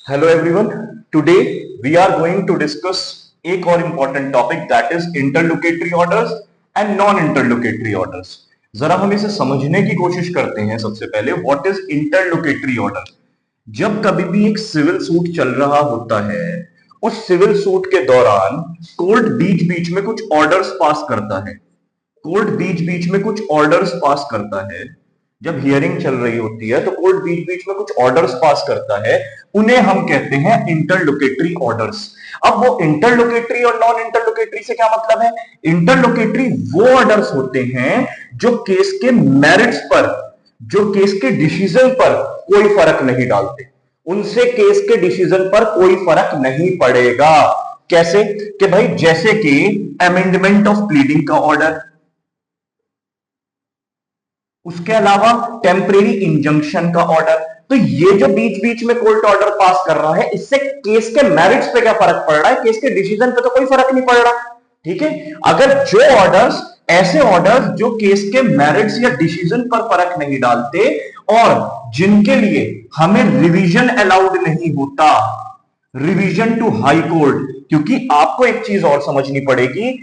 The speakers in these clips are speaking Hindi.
Hello everyone. Today we are going to discuss एक और important topic that is interlocutory orders and non-interlocutory orders. जरा हम इसे समझने की कोशिश करते हैं. सबसे पहले what is interlocutory order? जब कभी भी एक सिविल सूट चल रहा होता है, उस सिविल सूट के दौरान कोर्ट बीच बीच में कुछ ऑर्डर्स पास करता है. कोर्ट बीच बीच में कुछ ऑर्डर्स पास करता है. जब हियरिंग चल रही होती है तो कोर्ट बीच बीच में कुछ ऑर्डर्स पास करता है, उन्हें हम कहते हैं इंटरलोकेटरी ऑर्डर्स. अब वो इंटरलोकेटरी और नॉन इंटरलोकेटरी से क्या मतलब है? इंटरलोकेटरी वो ऑर्डर्स होते हैं जो केस के मेरिट्स पर, जो केस के डिसीजन पर कोई फर्क नहीं डालते. उनसे केस के डिसीजन पर कोई फर्क नहीं पड़ेगा. कैसे? कि भाई जैसे कि अमेंडमेंट ऑफ प्लीडिंग का ऑर्डर, उसके अलावा टेम्परेरी इंजंक्शन का ऑर्डर. तो ये जो बीच बीच में कोर्ट ऑर्डर पास कर रहा है, इससे केस के मेरिट्स पे क्या फर्क पड़ रहा है? केस के डिसीजन पे तो कोई फर्क नहीं पड़ रहा. ठीक है. अगर जो ऑर्डर्स, ऐसे ऑर्डर्स जो केस के मेरिट्स या डिसीजन पर फर्क नहीं डालते और जिनके लिए हमें रिवीजन अलाउड नहीं होता, रिवीजन टू हाई कोर्ट. क्योंकि आपको एक चीज और समझनी पड़ेगी,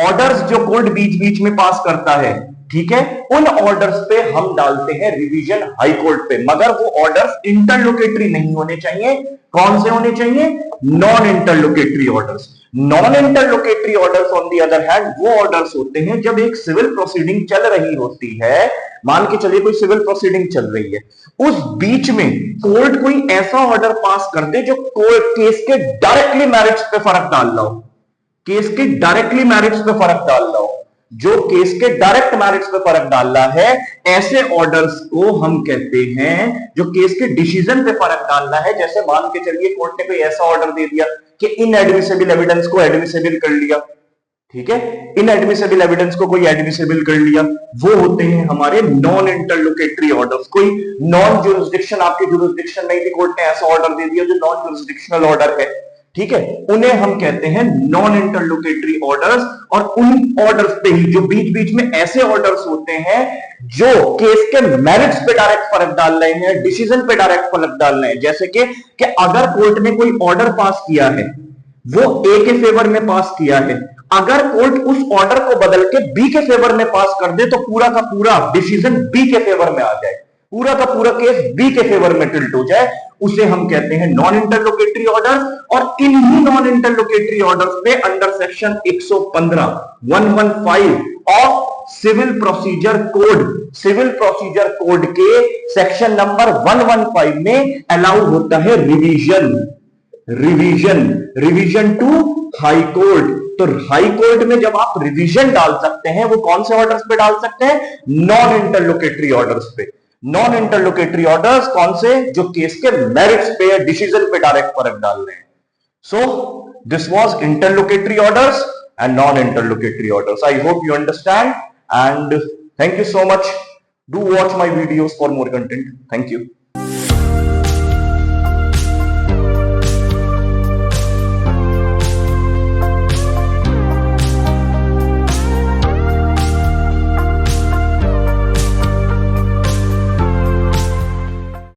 ऑर्डर्स जो कोर्ट बीच बीच में पास करता है, ठीक है, उन ऑर्डर्स पे हम डालते हैं रिवीजन हाई कोर्ट पे, मगर वो ऑर्डर्स इंटरलोकेटरी नहीं होने चाहिए. कौन से होने चाहिए? Non interlocutory orders. Non interlocutory orders on the other hand वो ऑर्डर्स होते हैं जब एक सिविल प्रोसीडिंग चल रही होती है. मान के चलिए कोई सिविल प्रोसीडिंग चल रही है, उस बीच में कोर्ट कोई ऐसा ऑर्डर पास कर दे जो कोर्ट केस के डायरेक्टली मैरिट्स पे फर्क डाल रहा हो, केस के डायरेक्टली मैरिट्स पे फर्क डाल रहा हो, जो केस के डायरेक्ट मैरिट्स पे फर्क डाल रहा है, ऐसे ऑर्डर्स को हम कहते हैं जो केस के डिसीजन पे फर्क डालना है. जैसे मान के चलिए कोर्ट ने कोई ऐसा ऑर्डर दे दिया कि इनएडमिसिबल एविडेंस को एडमिसिबल कर लिया. ठीक है, इनएडमिसिबल एविडेंस को कोई एडमिसिबल कर लिया, वो होते हैं हमारे नॉन इंटरलोकेटरी ऑर्डर्स. कोई नॉन जुरिस्डिक्शन, आपकी जुरिस्डिक्शन नहीं थी, कोर्ट ने ऐसा ऑर्डर दे दिया जो नॉन जुरिस्डिक्शनल ऑर्डर है, ठीक है, उन्हें हम कहते हैं नॉन इंटरलोकेटरी ऑर्डर्स. और उन ऑर्डर्स पे ही, जो बीच बीच में ऐसे ऑर्डर्स होते हैं जो केस के मेरिट्स पे डायरेक्ट फर्क डाल रहे हैं, डिसीजन पे डायरेक्ट फर्क डाल रहे हैं. जैसे कि अगर कोर्ट ने कोई ऑर्डर पास किया है, वो ए के फेवर में पास किया है, अगर कोर्ट उस ऑर्डर को बदल के बी के फेवर में पास कर दे तो पूरा का पूरा डिसीजन बी के फेवर में आ जाए, पूरा का पूरा केस बी के फेवर में टिल्ट हो जाए, उसे हम कहते हैं नॉन इंटरलोकेटरी ऑर्डर. और इन्हीं नॉन इंटरलोकेटरी ऑर्डर्स पे under section 115 of civil procedure code, civil procedure code के सेक्शन नंबर 115 में अलाउ होता है revision, revision to high court. तो हाई कोर्ट में जब आप रिवीजन डाल सकते हैं, वो कौन से ऑर्डर्स पे डाल सकते हैं? नॉन इंटरलोकेटरी ऑर्डर्स पे. नॉन इंटरलोकेटरी ऑर्डर्स कौन से? जो केस के मेरिट्स पे, डिसीजन पे डायरेक्ट फर्क डाल रहे हैं. So this was interlocutory orders and non-interlocutory orders. I hope you understand and thank you so much. Do watch my videos for more content. Thank you.